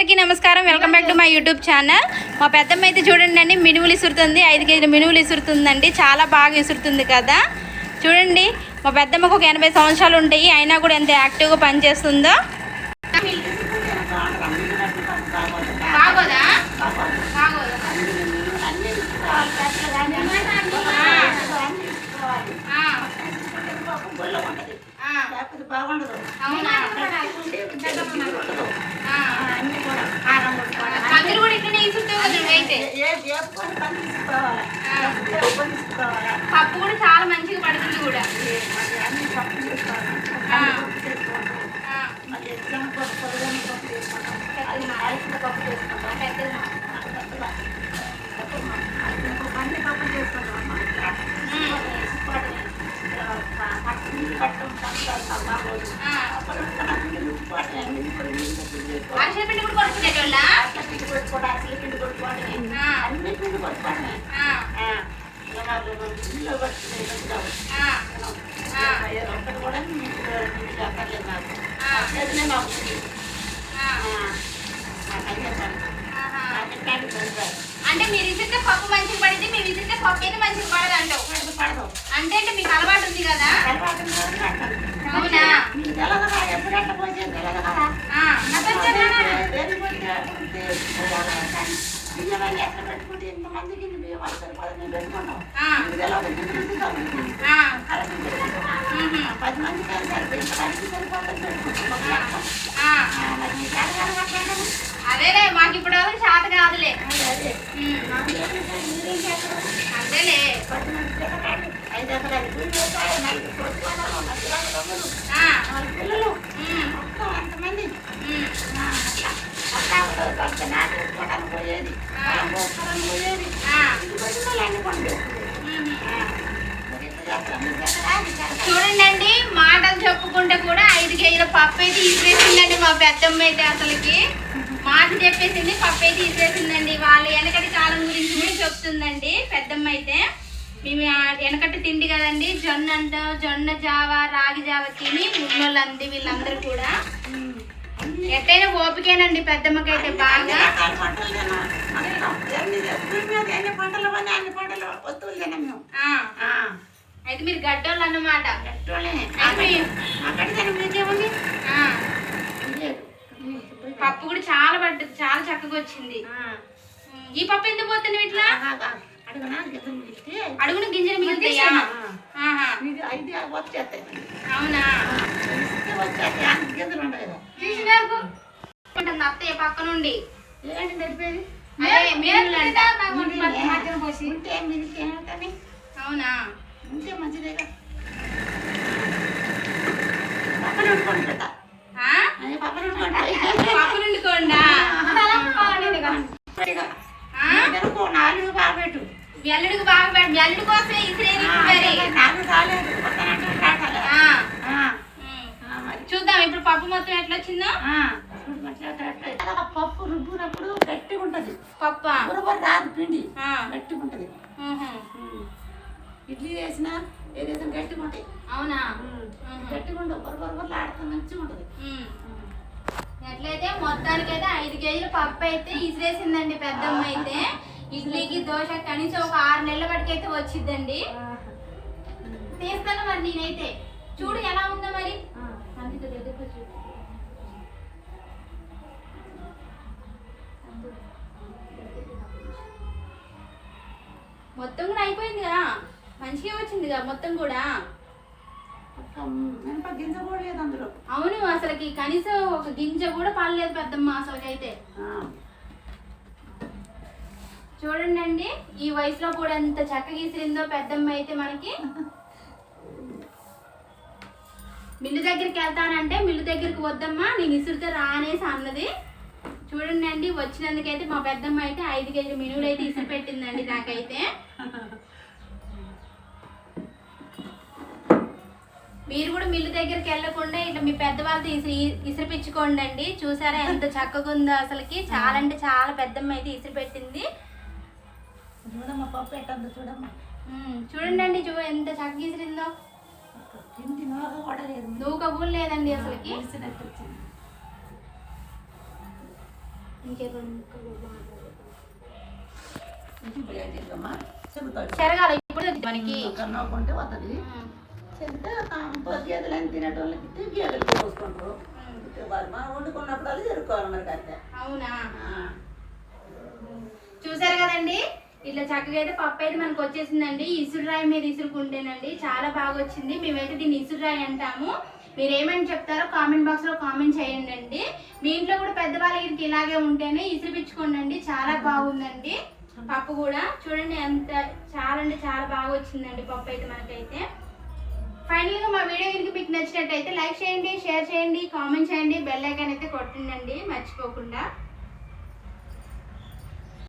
అందరికీ నమస్కారం. Welcome back to my YouTube channel. మా పెద్దమ్మ అయితే చూడండి మినుములు ఇసురుతుంది. 5 కేజీల మినుములు ఇసురుతుందండి. చాలా బాగా ఇసురుతుంది కదా. చూడండి మా పెద్దమ్మకు ఒక 80 సంవత్సరాలు ఉంటాయి. అయినా కూడా ఎంత యాక్టివ్గా పనిచేస్తుందో. అందరూ కూడా ఇట్లనే పప్పు కూడా చాలా మంచిగా పడుతుంది కూడా. అరిసెల పిండి కూడా కొట్టుకునేటోళ్ళ అంటే మీరు ఇసిరితే పప్పు మంచిగా పడింది, మీరు ఇసిరితే పప్పు అయితే మంచిగా పడదు అంటావు. అంటే మీకు అలవాటు ఉంది కదా. అవునా? అదేలే మాకు ఇప్పుడు శాత కాదులే. అదేలే చూడండి మాటలు చెప్పుకుంటే కూడా 5 కేజీల పప్పు అయితే ఇసిరేసిందండి మా పెద్దమ్మ అయితే. అసలుకి మాట చెప్పేసింది, పప్పు అయితే ఇసిరేసిందండి. వాళ్ళ వెనకటి కాలం గురించి కూడా చెప్తుందండి పెద్దమ్మ అయితే. మేము వెనకటి తిండి కదండి, జొన్న జావ, రాగి జావ తిని ఉన్నోళ్ళంది వీళ్ళందరూ కూడా. ఎట్టయినా ఓపికేనండి పెద్దమ్మకైతే బాగా. అయితే మీరు గడ్డోళ్ళు అన్నమాట. పప్పు కూడా చాలా పడ్డది, చాలా చక్కగా వచ్చింది. ఈ పప్పు ఎందుకు పోతున్నావు ఇట్లా? అడుగున గింజలు మిగులుతాయా? అవునా? అత్తయ్య పక్క నుండి అవునా? మంచిదేగా పప్పు నుండుకోండా ఎల్లుడికి బాగా పెట్టు. ఎల్లుడి కోసమే ఇసిరేది. చూద్దాం ఇప్పుడు పప్పు మొత్తం ఎట్లా వచ్చిందో. పప్పు రుబ్బునప్పుడు గట్టిగా ఉంటది. పప్పు రాదు, పిండి గట్టిగా ఉంటది. ఇడ్లీ వేసిన ఏదైనా గట్టిగా ఉంటాయి. అవునా? గట్టిగా ఉండవు, బొరబొరబొరలు ఆడుతూ మంచిగా ఉంటది. ఎట్లయితే మొత్తానికైతే 5 కేజీల పప్పు అయితే ఇసిరేసిందండి పెద్దమ్మ అయితే. ఇడ్లీకి దోశ కనీసం ఒక 6 నెలల వరకైతే వచ్చిద్దండి. తీస్తాను మరి నేనైతే. చూడు ఎలా ఉందో మరి. మొత్తం కూడా అయిపోయిందిగా, మంచిగా వచ్చిందిగా మొత్తం కూడా. గింజ కూడా లేదు అందులో. అవును, అసలుకి కనీసం ఒక గింజ కూడా పడలేదు పెద్దమ్మ అసలుకైతే. చూడండి ఈ వయసులో కూడా ఎంత చక్కగా ఇసిరిందో పెద్దమ్మ అయితే. మనకి మిల్లు దగ్గరికి వెళ్తానంటే మిల్లు దగ్గరికి వద్దమ్మా, నేను ఇసురుతో రానేసి అన్నది. చూడండి వచ్చినందుకైతే మా పెద్దమ్మ అయితే 5 కేజీల మినువులు అయితే ఇసురు పెట్టిందండి నాకైతే. మీరు కూడా మిల్లు దగ్గరికి వెళ్ళకుండా ఇట్లా మీ పెద్దవాళ్ళతో ఇసిరిపించుకోండి అండి. చూసారా ఎంత చక్కగా ఉందో అసలుకి. చాలా అంటే చాలా పెద్దమ్మ అయితే ఇసిరి పెట్టింది. చూడమ్మా పప్పు ఎట్టుందో చూడమ్మా. చూడండి ఎంత చక్కగా ఇసిరిందో. నూక కూడా లేదండి అసలుకి. ఇంటి బిర్యానీ తింటామా చెబుతాడు చెరగాలి ఇప్పుడు మనకి నవ్వుకుంటే వస్తుంది చెబితే గేదెలు తినేటోళ్ళకి ఇస్తే గేదెలు పోసుకుంటారు మనం వండుకున్నప్పుడు జరుపుకోవాలి మరి అంతే. అవునా, చూసారు కదండి, ఇట్లా చక్కగా అయితే పప్పు అయితే మనకు వచ్చేసిందండి. ఇసురురాయి మీద ఇసురుకుంటేనండి చాలా బాగా వచ్చింది. మేమైతే దీన్ని ఇసురురాయి అంటాము. మీరు ఏమని చెప్తారో కామెంట్ బాక్స్ లో కామెంట్ చేయండి అండి. మీ ఇంట్లో కూడా పెద్దవాళ్ళ ఇంటికి ఇలాగే ఉంటేనే ఇసురుపించుకోండి, చాలా బాగుందండి. పప్పు కూడా చూడండి ఎంత చాలా అంటే చాలా బాగా వచ్చిందండి పప్పు అయితే మనకైతే. ఫైనల్ గా మా వీడియో కనుక మీకు నచ్చినట్టయితే లైక్ చేయండి, షేర్ చేయండి, కామెంట్ చేయండి, బెల్ ఐకాన్ అయితే కొట్టండి మర్చిపోకుండా.